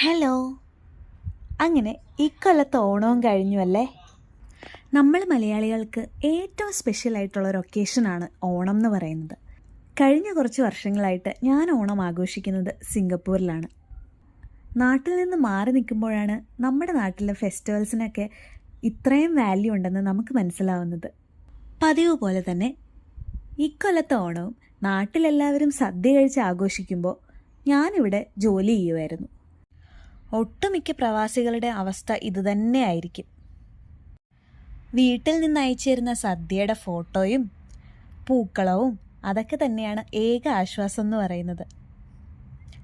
Hello. അങ്ങനെ ഇക്കൊല്ലത്തെ ഓണവും കഴിഞ്ഞു അല്ലേ. നമ്മൾ മലയാളികൾക്ക് ഏറ്റവും സ്പെഷ്യലായിട്ടുള്ളൊരു ഒക്കേഷനാണ് ഓണം എന്ന് പറയുന്നത്. കഴിഞ്ഞ കുറച്ച് വർഷങ്ങളായിട്ട് ഞാൻ ഓണം ആഘോഷിക്കുന്നത് സിംഗപ്പൂരിലാണ്. നാട്ടിൽ നിന്ന് മാറി നിൽക്കുമ്പോഴാണ് നമ്മുടെ നാട്ടിലെ ഫെസ്റ്റിവൽസിനൊക്കെ ഇത്രയും വാല്യൂ ഉണ്ടെന്ന് നമുക്ക് മനസ്സിലാവുന്നത്. പതിവ് പോലെ തന്നെ ഇക്കൊല്ലത്തെ ഓണവും നാട്ടിലെല്ലാവരും സദ്യ കഴിച്ച് ആഘോഷിക്കുമ്പോൾ ഞാനിവിടെ ജോലി ചെയ്യുമായിരുന്നു. ഒട്ടുമിക്ക പ്രവാസികളുടെ അവസ്ഥ ഇതുതന്നെയായിരിക്കും. വീട്ടിൽ നിന്ന് അയച്ചിരുന്ന സദ്യയുടെ ഫോട്ടോയും പൂക്കളവും അതൊക്കെ തന്നെയാണ് ഏക ആശ്വാസം എന്ന് പറയുന്നത്.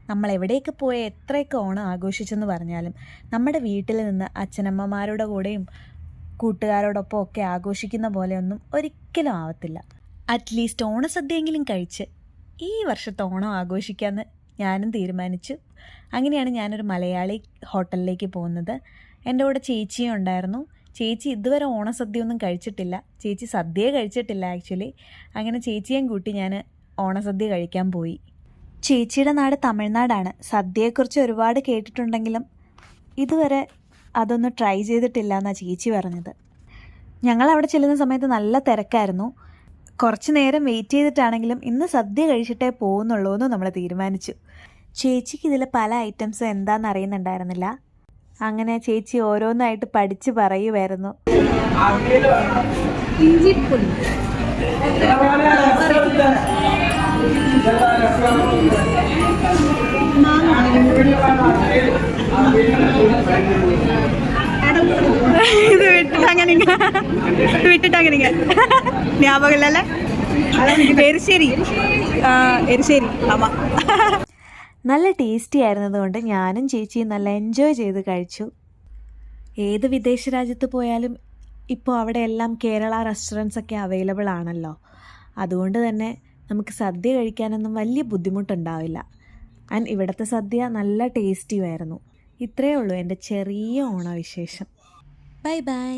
നമ്മൾ എവിടെയൊക്കെ പോയി എത്രയൊക്കെ ഓണം ആഘോഷിച്ചെന്ന് പറഞ്ഞാലും നമ്മുടെ വീട്ടിൽ നിന്ന് അച്ഛനമ്മമാരുടെ കൂടെയും കൂട്ടുകാരോടൊപ്പം ഒക്കെ ആഘോഷിക്കുന്ന പോലെയൊന്നും ഒരിക്കലും ആവത്തില്ല. അറ്റ്ലീസ്റ്റ് ഓണസദ്യയെങ്കിലും കഴിച്ച് ഈ വർഷത്തെ ഓണം ആഘോഷിക്കാമെന്ന് ഞാനും തീരുമാനിച്ചു. അങ്ങനെയാണ് ഞാനൊരു മലയാളി ഹോട്ടലിലേക്ക് പോകുന്നത്. എൻ്റെ കൂടെ ചേച്ചിയും ഉണ്ടായിരുന്നു. ചേച്ചി ഇതുവരെ ഓണസദ്യ ഒന്നും കഴിച്ചിട്ടില്ല. ചേച്ചി സദ്യയെ കഴിച്ചിട്ടില്ല ആക്ച്വലി. അങ്ങനെ ചേച്ചിയും കൂട്ടി ഞാൻ ഓണസദ്യ കഴിക്കാൻ പോയി. ചേച്ചിയുടെ നാട് തമിഴ്നാടാണ്. സദ്യയെക്കുറിച്ച് ഒരുപാട് കേട്ടിട്ടുണ്ടെങ്കിലും ഇതുവരെ അതൊന്ന് ട്രൈ ചെയ്തിട്ടില്ല എന്നാണ് ചേച്ചി പറഞ്ഞത്. ഞങ്ങൾ അവിടെ ചെല്ലുന്ന സമയത്ത് നല്ല തിരക്കായിരുന്നു. കുറച്ച് നേരം വെയിറ്റ് ചെയ്തിട്ടാണെങ്കിലും ഇന്ന് സദ്യ കഴിച്ചിട്ടേ പോകുന്നുള്ളൂ എന്ന് നമ്മൾ തീരുമാനിച്ചു. ചേച്ചിക്ക് ഇതിൽ പല ഐറ്റംസ് എന്താണെന്ന് അറിയുന്നുണ്ടായിരുന്നില്ല. അങ്ങനെ ചേച്ചി ഓരോന്നായിട്ട് പഠിച്ച് പറയുമായിരുന്നു. ഇഞ്ചിപ്പുളി, ഇത് വിട്ടിട്ടങ്ങനെ ஞாபகம்ல എരിശ്ശേരി എരിശ്ശേരി ആമാ. നല്ല ടേസ്റ്റി ആയിരുന്നതുകൊണ്ട് ഞാനും ചേച്ചിയും നല്ല എൻജോയ് ചെയ്ത് കഴിച്ചു. ഏത് വിദേശ രാജ്യത്ത് പോയാലും ഇപ്പോൾ അവിടെ എല്ലാം കേരള റെസ്റ്റോറൻറ്റ്സ് ഒക്കെ അവൈലബിൾ ആണല്ലോ. അതുകൊണ്ട് തന്നെ നമുക്ക് സദ്യ കഴിക്കാനൊന്നും വലിയ ബുദ്ധിമുട്ടുണ്ടാവില്ല. ആൻഡ് ഇവിടുത്തെ സദ്യ നല്ല ടേസ്റ്റിയുമായിരുന്നു. ഇത്രയേ ഉള്ളൂ എൻ്റെ ചെറിയ ഓണവിശേഷം. Bye bye.